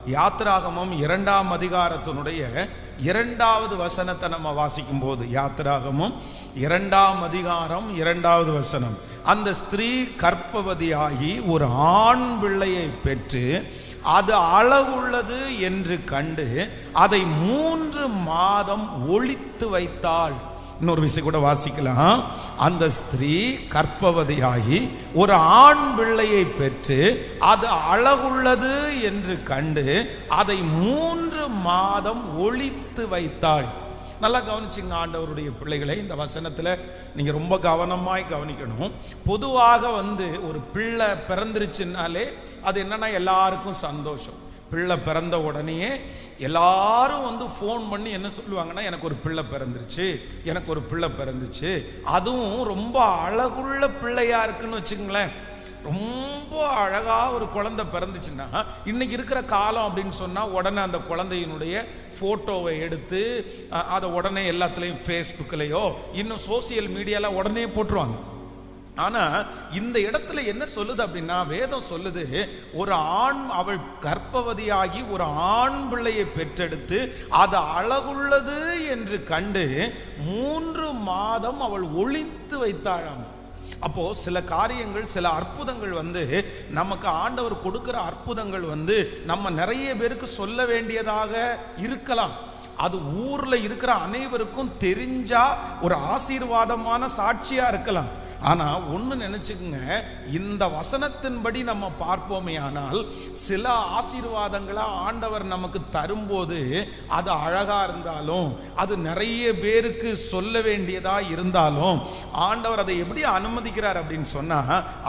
யாத்திராகமம் 2ஆம் அதிகாரத்தினுடைய 2வது வசனத்தை நம்ம வாசிக்கும் போது, யாத்திராகமம் 2ஆம் அதிகாரம் 2வது வசனம், அந்த ஸ்திரீ கர்ப்பவதியாகி ஒரு ஆண் பிள்ளையை பெற்று அது அழகுள்ளது என்று கண்டு அதை 3 மாதம் ஒளித்து வைத்தாள். இன்னொரு விஷயம் கூட வாசிக்கலாம். அந்த ஸ்திரீ கர்ப்பவதியாகி ஒரு ஆண் பிள்ளையை பெற்று அது அழகுள்ளது என்று கண்டு அதை 3 மாதம் ஒளித்து வைத்தாள். நல்லா கவனிச்சுங்க ஆண்டவருடைய பிள்ளைகளை. இந்த வசனத்தில் நீங்கள் ரொம்ப கவனமாய் கவனிக்கணும். பொதுவாக ஒரு பிள்ளை பிறந்துருச்சுன்னாலே அது என்னன்னா எல்லாருக்கும் சந்தோஷம். பிள்ளை பிறந்த உடனே எல்லாரும் ஃபோன் பண்ணி என்ன சொல்லுவாங்கன்னா, எனக்கு ஒரு பிள்ளை பிறந்துருச்சு, எனக்கு ஒரு பிள்ளை பிறந்துச்சு. அதுவும் ரொம்ப அழகுள்ள பிள்ளையா இருக்குன்னு வச்சுங்களேன். ரொம்ப அழகா ஒரு குழந்தை பிறந்துச்சுன்னா, இன்னைக்கு இருக்கிற காலம் அப்படின்னு சொன்னா உடனே அந்த குழந்தையினுடைய போட்டோவை எடுத்து அதை உடனே எல்லாத்துலேயும் ஃபேஸ்புக்லையோ இன்னும் சோசியல் மீடியால உடனே போட்டுருவாங்க. ஆனா இந்த இடத்துல என்ன சொல்லுது அப்படின்னா, வேதம் சொல்லுது, ஒரு ஆண் அவள் கர்ப்பவதியாகி ஒரு ஆண் பிள்ளையை பெற்றெடுத்து அது அழகுள்ளது என்று கண்டு 3 மாதம் அவள் ஒளித்து வைத்தாளாம். அப்போ சில காரியங்கள், சில அற்புதங்கள் நமக்கு ஆண்டவர் கொடுக்கிற அற்புதங்கள் நம்ம நிறைய பேருக்கு சொல்ல வேண்டியதாக இருக்கலாம். அது ஊர்ல இருக்கிற அனைவருக்கும் தெரிஞ்சா ஒரு ஆசீர்வாதமான சாட்சியா இருக்கலாம். ஆனா ஒண்ணு நினைச்சுக்குங்க, இந்த வசனத்தின்படி நம்ம பார்ப்போமே ஆனால் சில ஆசீர்வாதங்களை ஆண்டவர் நமக்கு தரும்போது அது அழகா இருந்தாலும், அது நிறைய பேருக்கு சொல்ல வேண்டியதா இருந்தாலும், ஆண்டவர் அதை எப்படி அனுமதிக்கிறார் அப்படின்னு சொன்னா,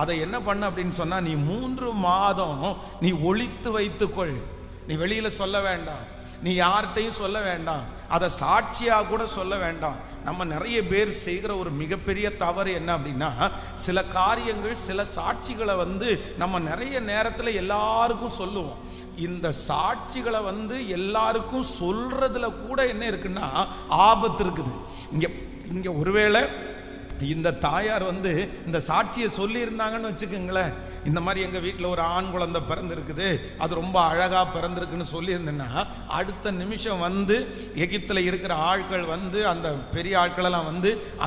அதை என்ன பண்ண அப்படின்னு சொன்னா, நீ 3 மாதம் நீ ஒளித்து வைத்துக்கொள். நீ வெளியில சொல்ல வேண்டாம், நீ யார்கிட்டையும் சொல்ல வேண்டாம், அதை சாட்சியா கூட சொல்ல வேண்டாம். நம்ம நிறைய பேர் செய்கிற ஒரு மிகப்பெரிய தவறு என்ன அப்படின்னா, சில காரியங்கள், சில சாட்சிகளை நம்ம நிறைய நேரத்தில் எல்லாருக்கும் சொல்லுவோம். இந்த சாட்சிகளை எல்லாருக்கும் சொல்றதுல கூட என்ன இருக்குன்னா ஆபத்து இருக்குது. இங்க ஒருவேளை இந்த தாயார் இந்த சாட்சியை சொல்லி இருந்தாங்கன்னு வச்சுக்கோங்களேன், இந்த மாதிரி எங்கள் வீட்டில் ஒரு ஆண் குழந்தை பிறந்திருக்குது, அது ரொம்ப அழகாக பிறந்திருக்குன்னு சொல்லியிருந்தேன்னா, அடுத்த நிமிஷம் எகிப்தில் இருக்கிற ஆட்கள் அந்த பெரிய ஆட்களெல்லாம்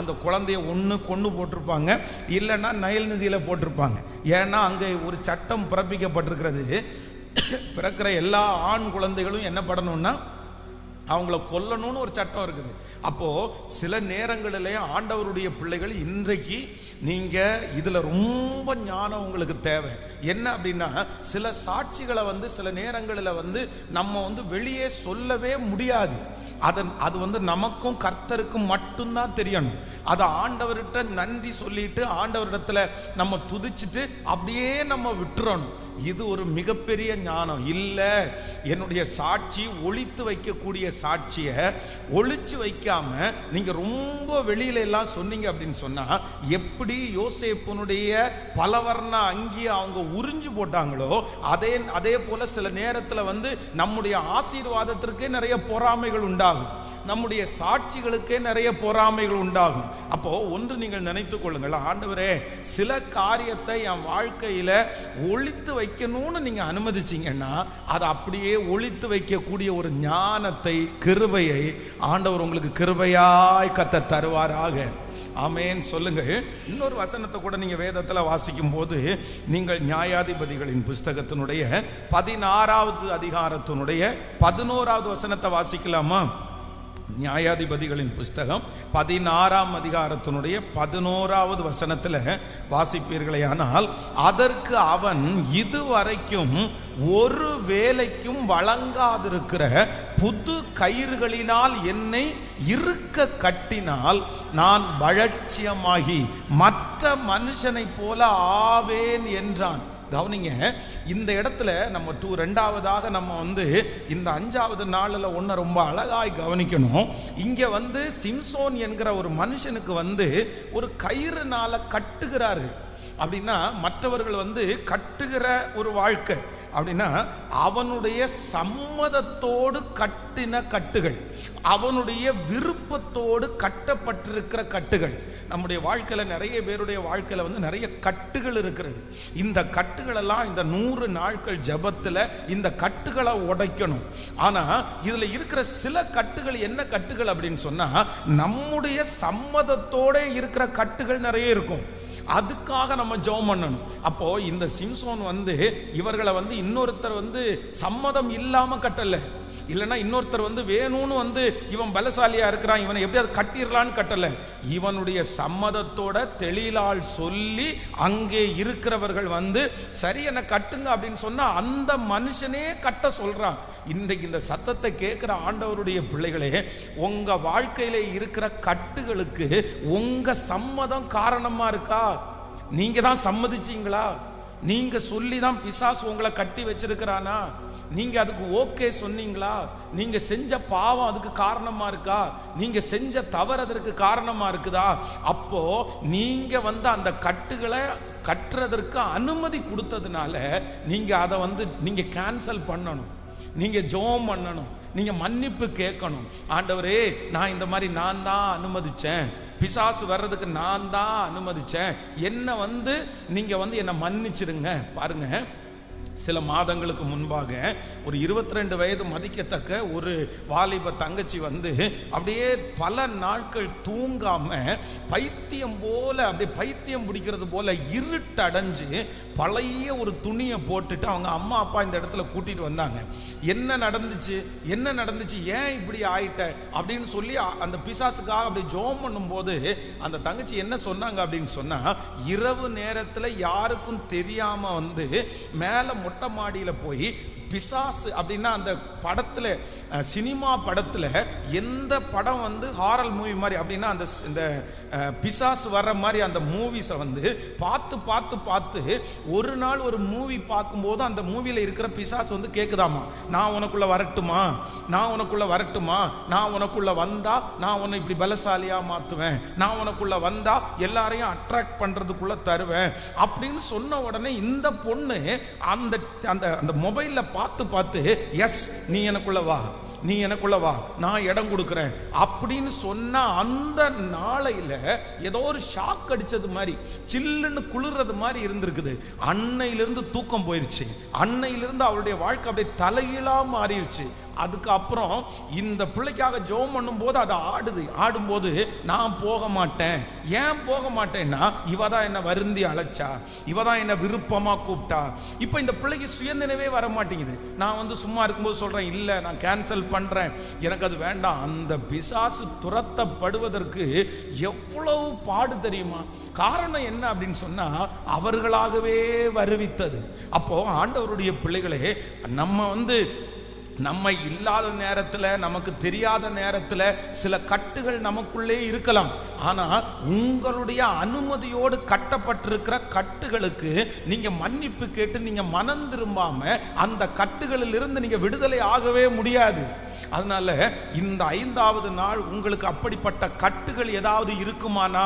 அந்த குழந்தைய ஒன்று கொண்டு போட்டிருப்பாங்க, இல்லைன்னா நைல் நதியில் போட்டிருப்பாங்க. ஏன்னா அங்கே ஒரு சட்டம் பிறப்பிக்கப்பட்டிருக்கிறது, பிறக்கிற எல்லா ஆண் குழந்தைகளும் என்ன பண்ணணும்னா அவங்கள கொல்லணும்னு ஒரு சட்டம் இருக்குது. அப்போ சில நேரங்களிலே ஆண்டவருடைய பிள்ளைகள், இன்றைக்கு நீங்க இதுல ரொம்ப ஞானம் உங்களுக்கு தேவை. என்ன அப்படின்னா, சில சாட்சிகளை சில நேரங்களில் நம்ம வெளியே சொல்லவே முடியாது. அது நமக்கும் கர்த்தருக்கும் மட்டும்தான் தெரியணும். அதை ஆண்டவர்கிட்ட நன்றி சொல்லிட்டு ஆண்டவரிடத்துல நம்ம துதிச்சுட்டு அப்படியே நம்ம விட்டுறணும். இது ஒரு மிகப்பெரிய ஞானம். இல்லை, என்னுடைய சாட்சி ஒளித்து வைக்கக்கூடிய சாட்சியை ஒளிச்சு வைக்காம நீங்க ரொம்ப வெளியில எல்லாம் சொன்னீங்க அப்படின்னு சொன்னா, எப்படி யோசேப்புனுடைய பலவர்ண அங்கி அவங்க உறிஞ்சு போட்டாங்களோ அதே போல சில நேரத்தில் நம்முடைய ஆசீர்வாதத்திற்கே நிறைய பொறாமைகள் உண்டாகும், நம்முடைய சாட்சிகளுக்கே நிறைய பொறாமைகள் உண்டாகும். அப்போ ஒன்று நீங்கள் நினைத்துக் கொள்ளுங்கள், ஆண்டவரே சில காரியத்தை என் வாழ்க்கையில ஒளித்து வைக்கணும்னு நீங்க அனுமதிச்சீங்கன்னா, அதை அப்படியே ஒளித்து வைக்கக்கூடிய ஒரு ஞானத்தை, கிருபையை ஆண்டவர் உங்களுக்கு கிருபையாய் கர்த்தர் தருவாராக. ஆமென் சொல்லுங்கள். இன்னொரு வசனத்தை கூட நீங்க வேதத்தில் வாசிக்கும் போது, நீங்கள் நியாயாதிபதிகளின் புஸ்தகத்தினுடைய 16வது அதிகாரத்தினுடைய 11வது வசனத்தை வாசிக்கலாமா? நியாயாதிபதிகளின் புஸ்தகம் 16ஆம் அதிகாரத்தினுடைய 11வது வசனத்தில் வாசிப்பீர்களே ஆனால், அதற்கு அவன், இதுவரைக்கும் ஒரு வேலைக்கும் வழங்காதிருக்கிற புது கயிறுகளினால் என்னை இருக்க கட்டினால் நான் பலட்சியமாகி மற்ற மனுஷனை போல ஆவேன் என்றான். கவனிங்க, இந்த இடத்துல நம்ம 2வதாக நம்ம இந்த 5வது நாளில் ஒன்று ரொம்ப அழகாய் கவனிக்கணும். இங்கே சிம்சோன் என்கிற ஒரு மனுஷனுக்கு ஒரு கயிறுனால கட்டுகிறாரு. அப்படின்னா மற்றவர்கள் கட்டுகிற ஒரு வாழ்க்கை, அப்படின்னா அவனுடைய சம்மதத்தோடு கட்டின கட்டுகள், அவனுடைய விருப்பத்தோடு கட்டப்பட்டிருக்கிற கட்டுகள். நம்முடைய வாழ்க்கையில் நிறைய பேருடைய வாழ்க்கையில் வந்து நிறைய கட்டுகள் இருக்கிறது. இந்த கட்டுகள் எல்லாம் இந்த 100 நாட்கள் ஜெபத்தில் இந்த கட்டுகளை உடைக்கணும். ஆனால் இதில் இருக்கிற சில கட்டுகள் என்ன கட்டுகள் அப்படின்னு சொன்னால், நம்முடைய சம்மதத்தோட இருக்கிற கட்டுகள் நிறைய இருக்கும். அதுக்காக நம்ம ஜெபம் பண்ணணும். அப்போ இந்த சிம்சோன் வந்து இவர்களை வந்து இன்னொருத்தர் வந்து சம்மதம் இல்லாம கட்டல, இல்லைன்னா இன்னொருத்தர் வந்து வேணும்னு வந்து இவன் பலசாலியா இருக்கிறான் இவனை எப்படியாவது கட்டிடலான்னு கட்டல. இவனுடைய சம்மதத்தோட தெளிலால் சொல்லி அங்கே இருக்கிறவர்கள் வந்து சரி என்ன கட்டுங்க அப்படின்னு சொன்னா அந்த மனுஷனே கட்ட சொல்றான். இன்றைக்கு இந்த சத்தத்தை கேட்கிற ஆண்டவருடைய பிள்ளைகளே, உங்க வாழ்க்கையில இருக்கிற கட்டுகளுக்கு உங்க சம்மதம் காரணமா இருக்கா? நீங்க தான் சம்மதிச்சீங்களா? நீங்க சொல்லி தான் பிசாசு உங்களை கட்டி வச்சிருக்கிறானா? நீங்க அதுக்கு ஓகே சொன்னீங்களா? நீங்க செஞ்ச பாவம் அதுக்கு காரணமா இருக்கா? நீங்க செஞ்ச தவறு அதற்கு காரணமா இருக்குதா? அப்போ நீங்க வந்து அந்த கட்டுகளை கட்டுறதற்கு அனுமதி கொடுத்ததுனால நீங்க அதை வந்து நீங்க கேன்சல் பண்ணணும், நீங்க ஜெபம் பண்ணணும், நீங்க மன்னிப்பு கேட்கணும். ஆண்டவரே, நான் இந்த மாதிரி நான் தான் அனுமதிச்சேன், பிசாசு வர்றதுக்கு நான் தான் அனுமதிச்சேன், என்ன வந்து நீங்க வந்து என்னை மன்னிச்சிருங்க. பாருங்க, சில மாதங்களுக்கு முன்பாக ஒரு 22 வயது மதிக்கத்தக்க ஒரு வாலிப தங்கச்சி வந்து அப்படியே பல நாட்கள் தூங்காம பைத்தியம் போல, அப்படியே பைத்தியம் பிடிக்கிறது போல இருட்டடைஞ்சு பழைய ஒரு துணியை போட்டுட்டு அவங்க அம்மா அப்பா இந்த இடத்துல கூட்டிட்டு வந்தாங்க. என்ன நடந்துச்சு, என்ன நடந்துச்சு, ஏன் இப்படி ஆயிட்ட அப்படின்னு சொல்லி அந்த பிசாசுக்காக அப்படி ஜெபம் பண்ணும்போது அந்த தங்கச்சி என்ன சொன்னாங்க அப்படின்னு சொன்னா, இரவு நேரத்தில் யாருக்கும் தெரியாம வந்து மேல மொட்டை மாடியில போய் பிசாசு அப்படின்னா அந்த படத்துல, சினிமா படத்துல எந்த படம் வந்து ஹாரர் மூவி மாதிரி அப்படின்னா அந்த இந்த பிசாசு வர்ற மாதிரி அந்த மூவிஸை வந்து பார்த்து பார்த்து பார்த்து ஒரு நாள் ஒரு மூவி பார்க்கும்போது அந்த மூவியில் இருக்கிற பிசாசு வந்து கேட்குதாமா, நான் உனக்குள்ள வரட்டுமா, நான் உனக்குள்ள வரட்டுமா, நான் உனக்குள்ள வந்தா நான் உன்னை இப்படி பலசாலியா மாற்றுவேன், நான் உனக்குள்ள வந்தா எல்லாரையும் அட்ராக்ட் பண்றதுக்குள்ள தருவேன் அப்படின்னு சொன்ன உடனே இந்த பொண்ணு அந்த அந்த மொபைலில் பார்த்து பார்த்து எஸ் நீ எனக்குள்ள வா, நீ எனக்குள்ள வா, நான் இடம் கொடுக்கிறேன் அப்படின்னு சொன்ன அந்த நாளையில ஏதோ ஒரு ஷாக் அடிச்சது மாதிரி, சில்லுன்னு குளிர்றது மாதிரி இருந்திருக்குது. அன்னையிலிருந்து தூக்கம் போயிருச்சு, அன்னையிலிருந்து அவளுடைய வாழ்க்கை அப்படியே தலையிலா மாறிடுச்சு. அதுக்கப்புறம் இந்த பிள்ளைக்காக ஜெபம் பண்ணும்போது அது ஆடும்போது நான் போக மாட்டேன். ஏன் போக மாட்டேன்னா, இவ தான் என்ன வருந்தி அழைச்சா, இவ தான் என்ன விருப்பமா கூப்பிட்டா. இப்போ இந்த பிள்ளைக்கு சுயநினைவே வர மாட்டேங்குது. நான் வந்து சும்மா இருக்கும்போது சொல்றேன் இல்லை நான் கேன்சல் பண்றேன், எனக்கு அது வேண்டாம். அந்த பிசாசு துரத்தப்படுவதற்கு எவ்வளவு பாடு தெரியுமா? காரணம் என்ன அப்படின்னு சொன்னா, அவர்களாகவே வருவித்தது. அப்போ ஆண்டவருடைய பிள்ளைகளே, நம்ம வந்து நம்ம இல்லாத நேரத்தில், நமக்கு தெரியாத நேரத்தில் சில கட்டுகள் நமக்குள்ளே இருக்கலாம். ஆனால் உங்களுடைய அனுமதியோடு கட்டப்பட்டிருக்கிற கட்டுகளுக்கு நீங்க மன்னிப்பு கேட்டு நீங்க மனம் திரும்பாம அந்த கட்டுகளில் இருந்து நீங்க விடுதலை ஆகவே முடியாது. அதனால இந்த 5வது நாள் உங்களுக்கு அப்படிப்பட்ட கட்டுகள் ஏதாவது இருக்குமானா,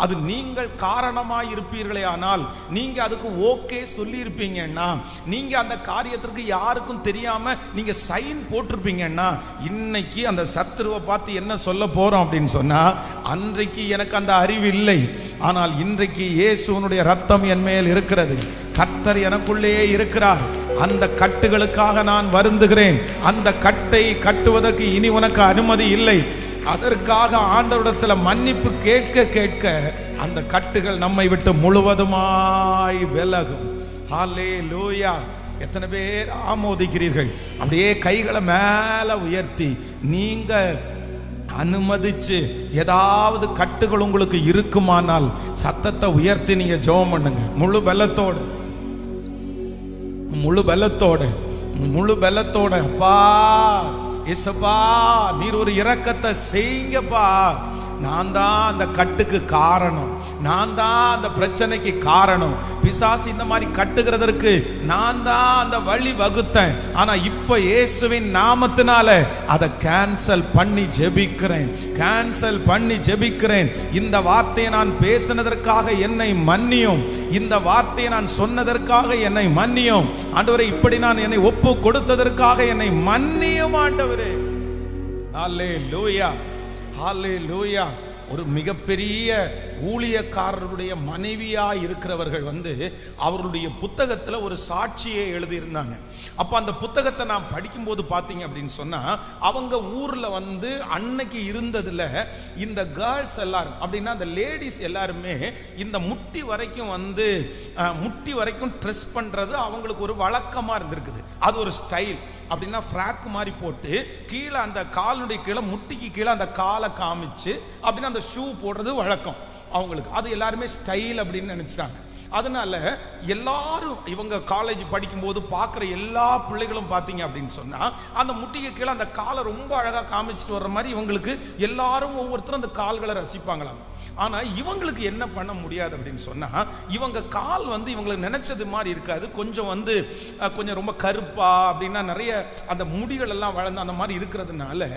அது நீங்கள் காரணமாய் இருப்பீர்களே ஆனால், நீங்க அதுக்கு ஓகே சொல்லி இருப்பீங்கன்னா, நீங்க அந்த காரியத்திற்கு யாருக்கும் தெரியாம நீங்க சைன் போட்டிருப்பீங்கன்னா, இன்னைக்கு அந்த சத்துருவை பார்த்து என்ன சொல்ல போறோம் அப்படின்னு சொன்னா, அன்றைக்கு எனக்கு அந்த அறிவு இல்லை, ஆனால் இன்றைக்கு இயேசுவினுடைய ரத்தம் என் மேல் இருக்கிறது, கர்த்தர் எனக்குள்ளே இருக்கிறார், அந்த கட்டுகளுக்காக நான் வருந்துகிறேன், அந்த கட்டை கட்டுவதற்கு இனி உனக்கு அனுமதி இல்லை. அதற்காக ஆண்டவரிடத்தில் மன்னிப்பு கேட்க கேட்க அந்த கட்டுகள் நம்மை விட்டு முழுவதுமாய் விலகும். ஹல்லேலூயா! எத்தனை பேர் ஆமோதிக்கிறீர்கள்? அப்படியே கைகளை மேல உயர்த்தி, நீங்க அனுமதிச்சு ஏதாவது கட்டுகள் உங்களுக்கு இருக்குமானால் சத்தத்தை உயர்த்தி நீங்க ஜெபம் பண்ணுங்க. முழு பலத்தோடு, முழு பலத்தோடு, முழு பலத்தோட. அப்பா இயேசுப்பா, நீர் ஒரு இரக்கத்தை செய்யுங்கப்பா, நான் தான் அந்த கட்டுக்கு காரணம், நான் தான் அந்த பிரச்சனைக்கு காரணம். பிசாசு இந்த மாதிரி கட்டுகிறதற்கு நான் தான் அந்த வழி வகுத்தேன். ஆனா இப்ப இயேசுவின் நாமத்தினால அதை கேன்சல் பண்ணி ஜெபிக்கிறேன், கேன்சல் பண்ணி ஜெபிக்கிறேன். இந்த வார்த்தையை நான் பேசினதற்காக என்னை மன்னியும், இந்த வார்த்தையை நான் சொன்னதற்காக என்னை மன்னியும் ஆண்டவரே. இப்படி நான் என்னை ஒப்பு கொடுத்ததற்காக என்னை மன்னியும் ஆண்டவரே. ஹல்லேலூயா, ஹல்லேலூயா. ஒரு மிகப்பெரிய ஊழியக்காரருடைய மனைவியா இருக்கிறவர்கள் அவருடைய புத்தகத்துல ஒரு சாட்சியை எழுதியிருந்தாங்க. அப்ப அந்த புத்தகத்தை நான் படிக்கும்போது பாத்தீங்க அப்படின்னு சொன்னா, அவங்க ஊர்ல அன்னைக்கு இருந்ததுல இந்த கேர்ள்ஸ் எல்லாரும் அப்படின்னா அந்த லேடிஸ் எல்லாருமே இந்த முட்டி வரைக்கும் ட்ரெஸ் பண்றது அவங்களுக்கு ஒரு வழக்கமா இருந்திருக்குது. அது ஒரு ஸ்டைல். அப்படின்னா ஃப்ராக் மாதிரி போட்டு கீழே அந்த காலுடைய கீழே முட்டிக்கு கீழே அந்த காலை காமிச்சு அப்படின்னா அந்த ஷூ போடுறது வழக்கம் அவங்களுக்கு. அது எல்லாருமே ஸ்டைல் அப்படின்னு நினைச்சிட்டாங்க. அதனால எல்லாரும் இவங்க காலேஜ் படிக்கும்போது பார்க்குற எல்லா பிள்ளைகளும் பார்த்தீங்க அப்படின்னு சொன்னா அந்த முட்டிக்கு கீழே அந்த காலை ரொம்ப அழகா காமிச்சிட்டு வர்ற மாதிரி இவங்களுக்கு எல்லாரும் ஒவ்வொருத்தரும் அந்த கால்களை ரசிப்பாங்களாம். ஆனா இவங்களுக்கு என்ன பண்ண முடியாது அப்படின்னு சொன்னா, இவங்க கால் இவங்களுக்கு நினைச்சது மாதிரி இருக்காது. கொஞ்சம் கொஞ்சம் ரொம்ப கருப்பா அப்படின்னா நிறைய அந்த முடிகள் எல்லாம் வளர்ந்து அந்த மாதிரி இருக்கிறதுனால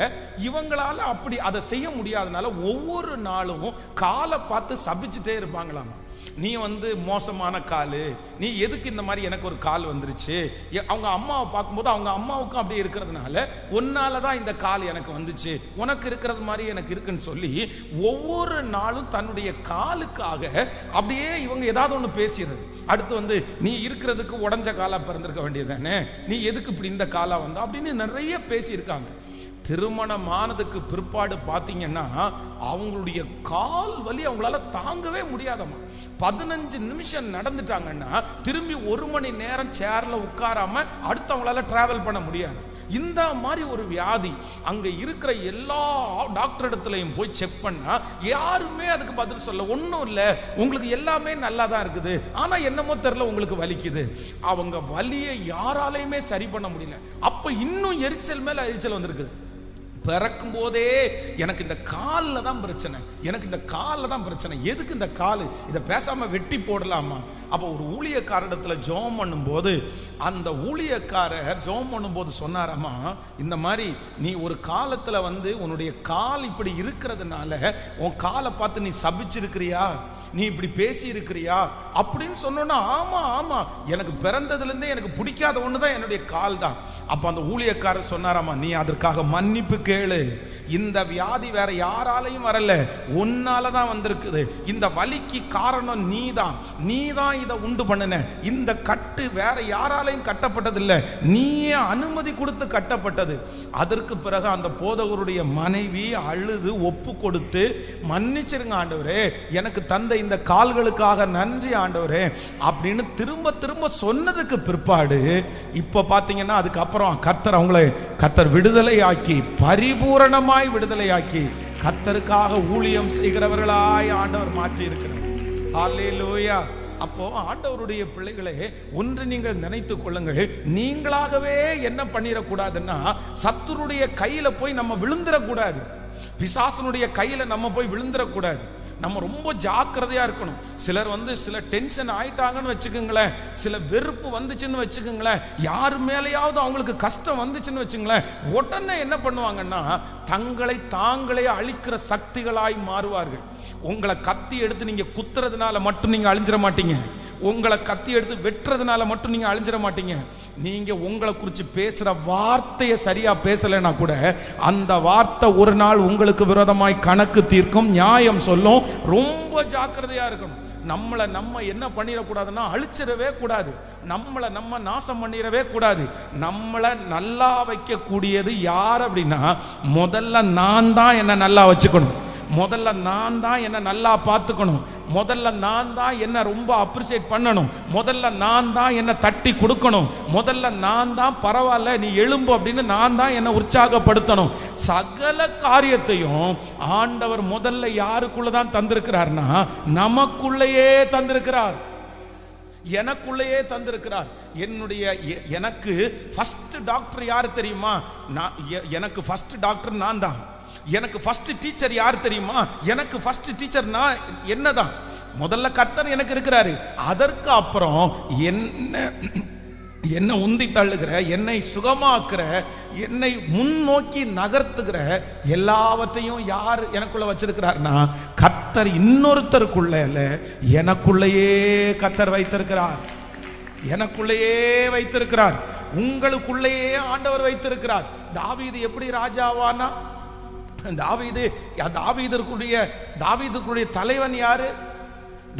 இவங்களால அப்படி அதை செய்ய முடியாதனால ஒவ்வொரு நாளும் காலை பார்த்து சபிச்சுட்டே இருப்பாங்களாம். நீ மோசமான காலு, நீ எதுக்கு இந்த மாதிரி எனக்கு ஒரு கால் வந்துருச்சு. அவங்க அம்மாவை பார்க்கும்போது அவங்க அம்மாவுக்கும் அப்படியே இருக்கிறதுனால உன்னாலதான் இந்த கால் எனக்கு வந்துச்சு, உனக்கு இருக்கிறது மாதிரி எனக்கு இருக்குன்னு சொல்லி ஒவ்வொரு நாளும் தன்னுடைய காலுக்காக அப்படியே இவங்க ஏதாவது ஒன்று பேசிடுறது. அடுத்து நீ இருக்கிறதுக்கு உடஞ்ச காலா பிறந்திருக்க வேண்டியதானே, நீ எதுக்கு இப்படி இந்த காலா வந்தா அப்படின்னு நிறைய பேசியிருக்காங்க. திருமணமானதுக்கு பிற்பாடு பார்த்தீங்கன்னா அவங்களுடைய கால் வலி அவங்களால தாங்கவே முடியாதமா. 15 நிமிஷம் நடந்துட்டாங்கன்னா திரும்பி 1 மணி நேரம் சேர்ல உட்காராம அடுத்து அவங்களால டிராவல் பண்ண முடியாது. இந்த மாதிரி ஒரு வியாதி அங்க இருக்கிற எல்லா டாக்டர் இடத்துலையும் போய் செக் பண்ணா யாருமே அதுக்கு பதில் சொல்ல ஒன்றும் இல்லை, உங்களுக்கு எல்லாமே நல்லா தான் இருக்குது, ஆனா என்னமோ தெரியல உங்களுக்கு வலிக்குது. அவங்க வலியை யாராலையுமே சரி பண்ண முடியல. அப்ப இன்னும் எரிச்சல் மேல எரிச்சல் வந்திருக்குது. பிறக்கும் போதே எனக்கு இந்த காலில் தான் பிரச்சனை, எனக்கு இந்த காலில் தான் பிரச்சனை, எதுக்கு இந்த கால், இதை பேசாம வெட்டி போடலாமா. அப்போ ஒரு ஊழியக்காரரிடத்துல ஜெபம் பண்ணும்போது அந்த ஊழியக்காரர் ஜெபம் பண்ணும்போது சொன்னாராமா, இந்த மாதிரி நீ ஒரு காலத்துல உன்னுடைய கால் இப்படி இருக்கிறதுனால உன் காலை பார்த்து நீ சபிச்சிருக்கிறியா, நீ இப்படி பேசி இருக்கிறியா அப்படின்னு சொன்னோன்னா, ஆமா ஆமா எனக்கு பிறந்ததுல இருந்தே எனக்கு பிடிக்காத ஒண்ணுதான் என்னுடைய கால் தான். அப்ப அந்த ஊழியக்காரர் சொன்னாராமா, நீ அதற்காக மன்னிப்பு கேளு, இந்த வியாதி வேற யாராலையும் வரல, உன்னாலதான் வந்திருக்குது, இந்த வலிக்கு காரணம் நீதான், நீதான் இதை உண்டு பண்ணின, இந்த கட்டு வேற யாராலையும் கட்டப்பட்டதில்லை, நீயே அனுமதி கொடுத்து கட்டப்பட்டது. அதற்கு பிறகு அந்த போதகருடைய மனைவி அழுது ஒப்பு கொடுத்து, மன்னிச்சிருங்க ஆண்டவரே, எனக்கு தந்த இந்த கால்களுக்காக நன்றி ஆண்டவரே அப்படின்னு திரும்ப திரும்ப சொன்னதுக்கு பிற்பாடு இப்ப பாத்தீங்கன்னா அதுக்கப்புறம் கர்த்தர் விடுதலையாக்கி, பரிபூரணமாய் விடுதலையாக்கி, கர்த்தருக்காக ஊழியம் செய்கிறவர்களாய் ஆண்டவர் மாற்றி இருக்கிறார். ஹல்லேலூயா. அப்போ ஆண்டவருடைய பிள்ளைகளே, ஒன்று நீங்கள் நினைத்துக் கொள்ளுங்கள், நீங்களாகவே என்ன பண்ணிடக்கூடாதுன்னா சத்துருடைய கையில போய் நம்ம விழுந்துடக்கூடாது, பிசாசனுடைய கையில நம்ம போய் விழுந்துடக்கூடாது. நம்ம ரொம்ப ஜாக்கிரதையா இருக்கணும். சிலர் சில டென்ஷன் ஆயிட்டாங்கன்னு வச்சுக்கோங்களேன், சில வெறுப்பு வந்துச்சுன்னு வச்சுக்கோங்களேன், யாரு மேலேயாவது அவங்களுக்கு கஷ்டம் வந்துச்சுன்னு வச்சுங்களேன், உடனே என்ன பண்ணுவாங்கன்னா தங்களை தாங்களே அழிக்கிற சக்திகளாய் மாறுவார்கள். உங்களை கத்தி எடுத்து நீங்க குத்துறதுனால மட்டும் நீங்க அழிஞ்சிட மாட்டீங்க, உங்களை கத்தி எடுத்து வெட்டுறதுனால மட்டும் நீங்க அழிஞ்சிட மாட்டீங்க. நீங்க உங்களை குறித்து பேசுற வார்த்தையை சரியா பேசலைன்னா கூட அந்த வார்த்தை ஒரு நாள் உங்களுக்கு விரோதமாய் கணக்கு தீர்க்கும், நியாயம் சொல்லும். ரொம்ப ஜாக்கிரதையா இருக்கணும். நம்ம என்ன பண்ணிடக்கூடாதுன்னா அழிச்சிடவே கூடாது, நம்மளை நம்ம நாசம் பண்ணிடவே கூடாது. நம்மளை நல்லா வைக்கக்கூடியது யார் அப்படின்னா, முதல்ல நான் தான் என்ன நல்லா வச்சுக்கணும், முதல்ல நான் தான் என்ன நல்லா பார்த்துக்கணும், முதல்ல நான் தான் என்ன ரொம்ப அப்ரிசியேட் பண்ணணும், முதல்ல நான் தான் என்ன தட்டி கொடுக்கணும், முதல்ல நான் தான் பரவாயில்ல நீ எழும்பு அப்படின்னு நான் தான் என்ன உற்சாகப்படுத்தணும். சகல காரியத்தையும் ஆண்டவர் முதல்ல யாருக்குள்ளதான் தந்திருக்கிறார்னா நமக்குள்ளேயே தந்திருக்கிறார், எனக்குள்ளேயே தந்திருக்கிறார். எனக்கு ஃபர்ஸ்ட் டாக்டர் யாரு தெரியுமா? எனக்கு ஃபர்ஸ்ட் டாக்டர் நான் தான். எனக்கு ஃபர்ஸ்ட் டீச்சர் யார் தெரியுமா? எனக்கு ஃபர்ஸ்ட் டீச்சர் நான் என்னதான் முதல்ல கர்த்தர் எனக்கு இருக்கிறாரு. அதற்கு அப்புறம் என்னை உந்தி தள்ளுகிற, என்னை சுகமாக்குற, என்னை முன்னோக்கி நகர்த்துகிற எல்லாவற்றையும் யார் எனக்குள்ள வச்சிருக்கிறார்னா கர்த்தர். இன்னொருத்தருக்குள்ள இல்ல, எனக்குள்ளேயே கர்த்தர் வைத்திருக்கிறார். எனக்குள்ளேயே வைத்திருக்கிறார். உங்களுக்குள்ளேயே ஆண்டவர் வைத்திருக்கிறார். தாவீது எப்படி ராஜாவானா? தாவீதுக்குரிய தலைவன் யாரு?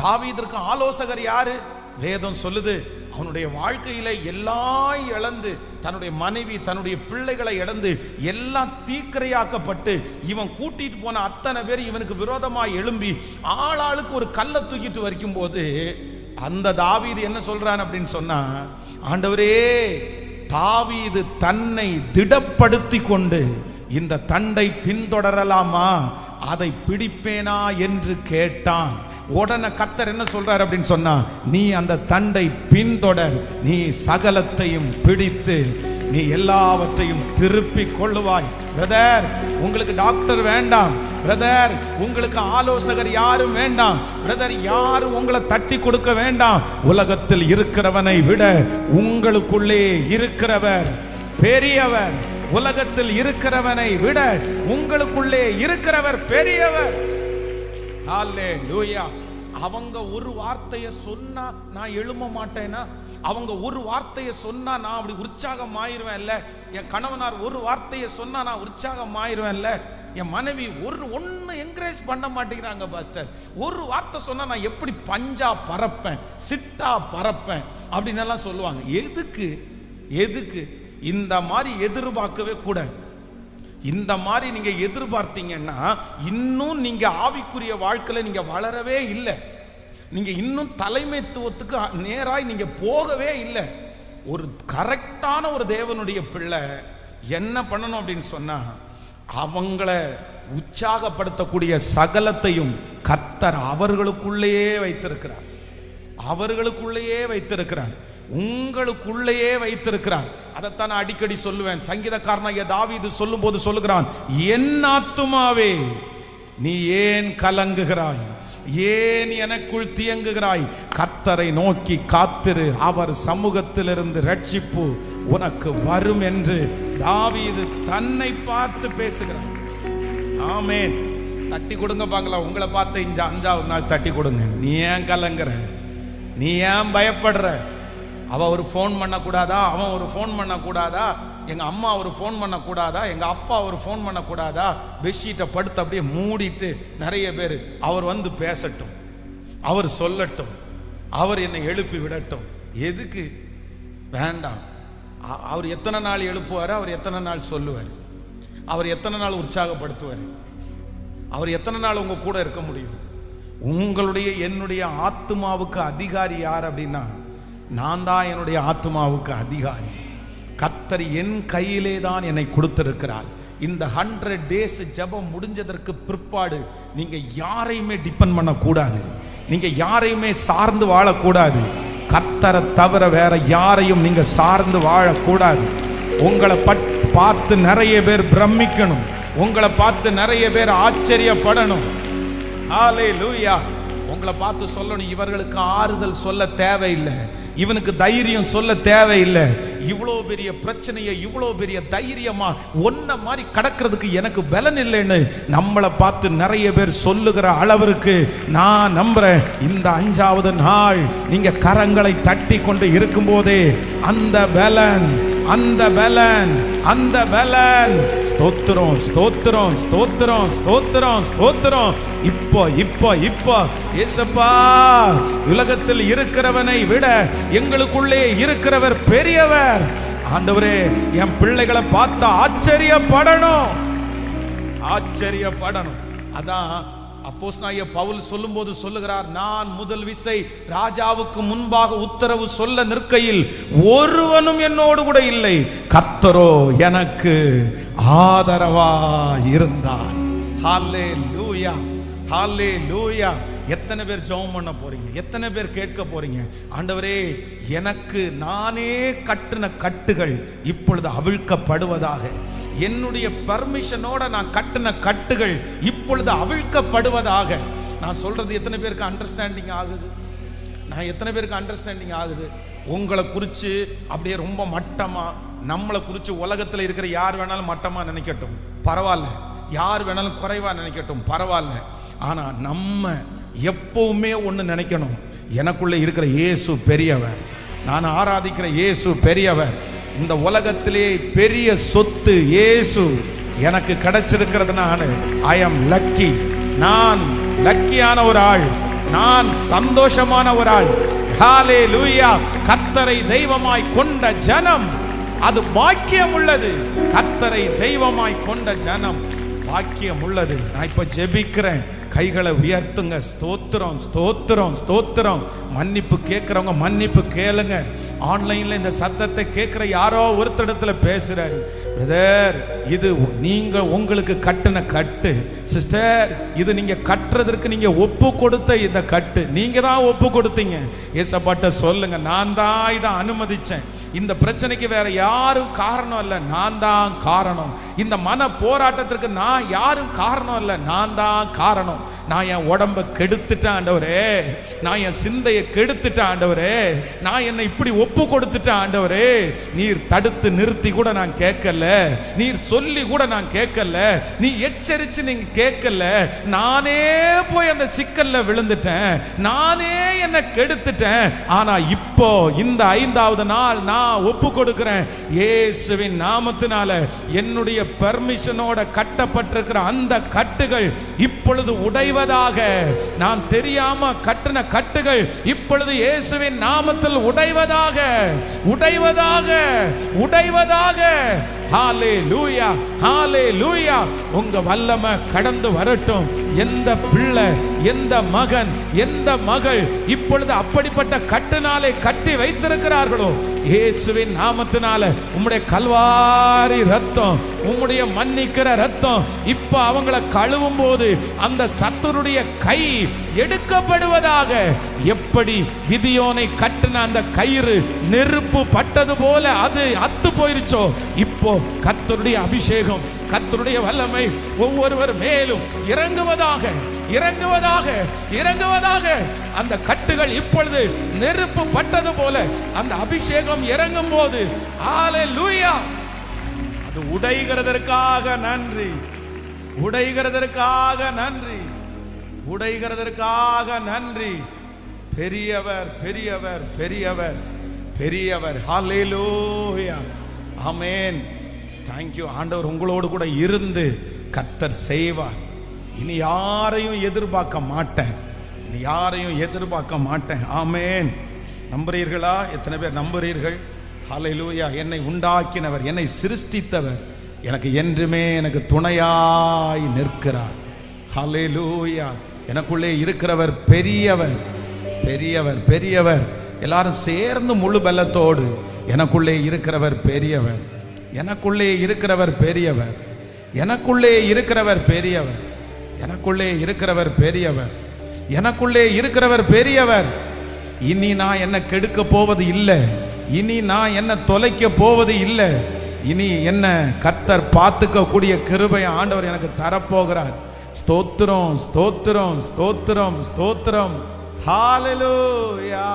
தாவீதுக்கு ஆலோசகர் யாரு? வேதம் சொல்லுது அவனுடைய வாழ்க்கையில எல்லாம் இழந்து, தன்னுடைய மனைவி தன்னுடைய பிள்ளைகளை இழந்து எல்லாம் தீக்கிரையாக்கப்பட்டு, இவன் கூட்டிட்டு போன அத்தனை பேர் இவனுக்கு விரோதமாக எழும்பி ஆளாளுக்கு ஒரு கல்லை தூக்கிட்டு வரைக்கும் போது அந்த தாவீது என்ன சொல்றான் அப்படின்னு சொன்னா, ஆண்டவரே, தாவீது தன்னை திடப்படுத்தி கொண்டு இந்த தண்டை பின்தொடரலாமா, அதை பிடிப்பேனா என்று கேட்டான். உடனே கர்த்தர் என்ன சொல்றார் அப்படின்னு சொன்னா, நீ அந்த தண்டை பின்தொடர், நீ சகலத்தையும் பிடித்து நீ எல்லாவற்றையும் திருப்பி கொள்ளுவாய். பிரதர், உங்களுக்கு டாக்டர் வேண்டாம். பிரதர், உங்களுக்கு ஆலோசகர் யாரும் வேண்டாம். பிரதர், யாரும் உங்களை தட்டி கொடுக்க வேண்டாம். உலகத்தில் இருக்கிறவனை விட உங்களுக்குள்ளே இருக்கிறவர் பெரியவர். உலகத்தில் இருக்கிறவனை விட உங்களுக்குள்ளே இருக்கிறவர் பெரியவர். ஹல்லேலூயா. அவங்க ஒரு வார்த்தையை சொன்னா நான் எழும்ப மாட்டேனா? அவங்க ஒரு வார்த்தையை சொன்னா நான் அப்படி உற்சாகம் ஆயிருவேன்ல? என் கணவனார் ஒரு வார்த்தையை சொன்னா நான் உற்சாகம் ஆயிருவேன்ல? என் மனைவி ஒன்னு என்கரேஜ் பண்ண மாட்டேங்கிறாங்க பாஸ்டர். ஒரு வார்த்தை சொன்னா நான் எப்படி பஞ்சா பறப்பேன், சிட்டா பறப்பேன் அப்படின்னு எல்லாம் சொல்லுவாங்க. எதுக்கு இந்த மாதிரி எதிர்பார்க்கவே கூடாது. இந்த மாதிரி நீங்க எதிர்பார்த்தீங்கன்னா இன்னும் நீங்க ஆவிக்குரிய வாழ்க்கையில நீங்க வளரவே இல்லை. நீங்க இன்னும் தலைமைத்துவத்துக்கு நேராய் நீங்க போகவே இல்லை. ஒரு கரெக்டான ஒரு தேவனுடைய பிள்ளை என்ன பண்ணணும் அப்படின்னு சொன்னா, அவங்கள உற்சாகப்படுத்தக்கூடிய சகலத்தையும் கர்த்தர் அவர்களுக்குள்ளேயே வைத்திருக்கிறார். அவர்களுக்குள்ளேயே வைத்திருக்கிறார். உங்களுக்குள்ளேயே வைத்திருக்கிறார். அதைத்தான் நான் அடிக்கடி சொல்லுவேன். சங்கீதக்காரனாகிய தாவீது சொல்லும் போது சொல்லுகிறான், என் ஆத்துமாவே நீ ஏன் கலங்குகிறாய், ஏன் எனக்குள் தியங்குகிறாய்? கர்த்தரை நோக்கி காத்திரு, அவர் சமூகத்திலிருந்து ரட்சிப்பு உனக்கு வரும் என்று தாவீது தன்னை பார்த்து பேசுகிறார். ஆமென். தட்டி கொடுங்க பாக்கலாம். உங்களை பார்த்து 5வது நாள் தட்டி கொடுங்க. நீ ஏன் கலங்குற? நீ ஏன் பயப்படுற? அவ ஒரு ஃபோன் பண்ணக்கூடாதா? அவன் ஒரு ஃபோன் பண்ணக்கூடாதா? எங்க அம்மா ஒரு ஃபோன் பண்ணக்கூடாதா? எங்க அப்பா ஒரு ஃபோன் பண்ணக்கூடாதா? பெட்ஷீட்டை படுத்து அப்படியே மூடிட்டு நிறைய பேர் அவர் வந்து பேசட்டும், அவர் சொல்லட்டும், அவர் என்னை எழுப்பி விடட்டும். எதுக்கு? வேண்டாம். அவர் எத்தனை நாள் எழுப்புவார்? அவர் எத்தனை நாள் சொல்லுவார்? அவர் எத்தனை நாள் உற்சாகப்படுத்துவார்? அவர் எத்தனை நாள் உங்க கூட இருக்க முடியும்? உங்களுடைய என்னுடைய ஆத்மாவுக்கு அதிகாரி யார் அப்படின்னா, நான் தான் என்னுடைய ஆத்மாவுக்கு அதிகாரி. கர்த்தர் என் கையிலே தான் என்னை கொடுத்திருக்கிறார். இந்த 100 days ஜெபம் முடிஞ்சதற்கு பிற்பாடு நீங்க யாரையுமே டிபெண்ட் பண்ணக்கூடாது. நீங்க யாரையுமே சார்ந்து வாழக்கூடாது. கர்த்தரை தவிர வேற யாரையும் நீங்க சார்ந்து வாழக்கூடாது. உங்களை பார்த்து நிறைய பேர் பிரமிக்கணும். உங்களை பார்த்து நிறைய பேர் ஆச்சரியப்படணும். ஹல்லேலூயா. உங்களை பார்த்து சொல்லணும், இவர்களுக்கு ஆறுதல் சொல்ல தேவையில்லை, இவனுக்கு தைரியம் சொல்ல தேவையில்லை. இவ்வளோ பெரிய பிரச்சனையை இவ்வளோ பெரிய தைரியமா ஒன்ன மாதிரி கடக்கிறதுக்கு எனக்கு பலன் இல்லைன்னு நம்மளை பார்த்து நிறைய பேர் சொல்லுகிற அளவிற்கு நான் நம்புறேன். இந்த 5வது நாள் நீங்க கரங்களை தட்டி கொண்டு இருக்கும் போதே அந்த பலன், அந்த பலன், அந்த பலன். ஸ்தோத்திரம், ஸ்தோத்திரம், ஸ்தோத்திரம், ஸ்தோத்திரம், ஸ்தோத்திரம். இப்போ இப்போ இப்போ இயேசப்பா, உலகத்தில் இருக்கிறவனை விட எங்களுக்குள்ளே இருக்கிறவர் பெரியவர். ஆண்டவரே, என் பிள்ளைகளை பார்த்து ஆச்சரியப்படணும், ஆச்சரியப்படணும். அதான் அப்போஸ்தலனாகிய பவுல் சொல்லும்போது சொல்லுகிறார், நான் முதல் விசை ராஜாவுக்கு முன்பாக உத்தரவு சொல்ல நிற்கையில் ஒருவனும் என்னோடு கூட இல்லை, கர்த்தரோ எனக்கு ஆதரவா இருந்தார். ஹல்லேலூயா, ஹல்லேலூயா. எத்தனை பேர் ஜெபம் பண்ண போறீங்க? எத்தனை பேர் கேட்க போறீங்க? ஆண்டவரே, எனக்கு நானே கட்டின கட்டுகள் இப்பொழுது அவிழ்க்கப்படுவதாக, என்னுடைய பர்மிஷனோட நான் கட்டின கட்டுகள் இப்பொழுது அவிழ்க்கப்படுவதாக. நான் சொல்றது எத்தனை பேருக்கு அண்டர்ஸ்டாண்டிங் ஆகுது? நான் எத்தனை பேருக்கு அண்டர்ஸ்டாண்டிங் ஆகுது? உங்களை குறித்து அப்படியே ரொம்ப மட்டமா, நம்மளை குறித்து உலகத்தில் இருக்கிற யார் வேணாலும் மட்டமா நினைக்கட்டும், பரவாயில்ல. யார் வேணாலும் குறைவா நினைக்கட்டும், பரவாயில்ல. ஆனா நம்ம எப்பவுமே ஒன்று நினைக்கணும், எனக்குள்ள இருக்கிற இயேசு பெரியவர், நான் ஆராதிக்கிற இயேசு பெரியவர். இந்த உலகத்திலே பெரிய சொத்து இயேசு எனக்கு கிடைச்சிருக்கிறதுனால ஐ அம் லக்கி. நான் லக்கியான ஒரு ஆள், நான் சந்தோஷமான ஒரு ஆள். ஹல்லேலூயா. கர்த்தரை தெய்வமாய் கொண்ட ஜனம் அது பாக்கியம் உள்ளது. கர்த்தரை தெய்வமாய் கொண்ட ஜனம் பாக்கியம் உள்ளது. நான் இப்ப ஜெபிக்கிறேன், கைகளை உயர்த்துங்க. ஸ்தோத்திரம், ஸ்தோத்திரம், ஸ்தோத்திரம். மன்னிப்பு கேட்கிறவங்க மன்னிப்பு கேளுங்க. ஆன்லைன்ல இந்த சத்தத்தை கேட்கிற யாரோ ஒருத்தடத்துல பேசுறாரு, பிரதர் இது நீங்க உங்களுக்கு கட்டின கட்டு, சிஸ்டர் இது நீங்க கட்டுறதற்கு நீங்க ஒப்பு கொடுத்த இந்த கட்டு, நீங்க தான் ஒப்பு கொடுத்தீங்க. ஏசப்பாட்ட சொல்லுங்க, நான் தான் இதை அனுமதிச்சேன். இந்த பிரச்சனைக்கு வேற யாரும் காரணம் இல்லை, நான் தான் காரணம். இந்த மன போராட்டத்திற்கு நான் யாரும் காரணம் இல்லை, நான் தான் காரணம். நான் என் உடம்பை கெடுத்துட்டேன் ஆண்டவரே, நான் என் சிந்தையை கெடுத்துட்டேன் ஆண்டவரே, நான் என்னை இப்படி ஒப்பு கொடுத்துட்டேன் ஆண்டவரே. நீர் தடுத்து நிறுத்தி கூட நான் கேட்கல, நீர் சொல்லி கூட நான் கேட்கல, நீ எச்சரிச்சு நீங்க கேட்கல. நானே போய் அந்த சிக்கல்ல விழுந்துட்டேன், நானே என்னை கெடுத்துட்டேன். ஆனா இப்போ இந்த 5வது நாள் நான் ஒப்பு கொடுக்கிறேன். இயேசுவின் நாமத்தினால என்னுடைய பெர்மிஷனோட கட்டப்பட்டிருக்கிற அந்த கட்டுகள் இப்பொழுது உடைவதாக. நான் தெரியாம கட்டின கட்டுகள் இப்பொழுது இயேசுவின் நாமத்தில் உடைவதாக, உடைவதாக, உடைவதாக. ஹல்லேலூயா, ஹல்லேலூயா. உங்க வல்லமை கடந்து வரட்டும். எந்த பிள்ளை, எந்த மகன், எந்த மகள் இப்பொழுது அப்படிப்பட்ட கட்டுனாலே கட்டி வைத்திருக்கிறார்களோ, இயேசுவின் நாமத்தினால உம்முடைய கல்வாரி ரத்தம், உம்முடைய மன்னிக்கிற ரத்தம் இப்ப அவங்களை கழுவும் போது அந்த சத்துருடைய கை எடுக்கப்படுவதாக. எப்படி கிதியோனை கட்டின அந்த கயிறு நெருப்பு பட்டது போல அது அத்து போயிருச்சோ, இப்போ கர்த்தருடைய அபிஷேகம், கர்த்தருடைய வல்லமை ஒவ்வொருவர் மேலும் இறங்குவதாக, இறங்குவதாக, இறங்குவதாக. அந்த கட்டுகள் இப்பொழுது நெருப்பு பட்டது போல அந்த அபிஷேகம் இறங்கும் போது ஹல்லேலூயா, அது உடைகிறதற்காக நன்றி, உடைகிறதற்காக நன்றி, உடைகிறதற்காக நன்றி. பெரியவர், பெரியவர், பெரியவர், பெரியவர். ஹல்லேலூயா, ஆமென். தேங்க்யூ. ஆண்டவர் உங்களோடு கூட இருந்து கர்த்தர் செய்வார். இனி யாரையும் எதிர்பார்க்க மாட்டேன், இனி யாரையும் எதிர்பார்க்க மாட்டேன். ஆமென். நம்புறீர்களா? எத்தனை பேர் நம்புறீர்கள்? ஹல்லேலூயா. என்னை உண்டாக்கினவர், என்னை சிருஷ்டித்தவர் எனக்கு என்றுமே எனக்கு துணையாய் நிற்கிறார். ஹல்லேலூயா. எனக்குள்ளே இருக்கிறவர் பெரியவர், பெரியவர், பெரியவர். எல்லாரும் சேர்ந்து முழு பலத்தோடு எனக்குள்ளே இருக்கிறவர் பெரியவர், எனக்குள்ளே இருக்கிறவர் பெரியவர், எனக்குள்ளே இருக்கிறவர் பெரியவர், எனக்குள்ளே இருக்கிறவர் பெரியவர், எனக்குள்ளே இருக்கிறவர் பெரியவர். இனி நான் என்ன கெடுக்க போவது இல்லை, இனி நான் என்ன தொலைக்க போவது இல்லை. இனி என்ன கர்த்தர் பார்த்துக்க கூடிய கிருபை ஆண்டவர் எனக்கு தரப்போகிறார். ஸ்தோத்திரம், ஸ்தோத்திரம், ஸ்தோத்திரம், ஸ்தோத்திரம். ஹல்லேலூயா.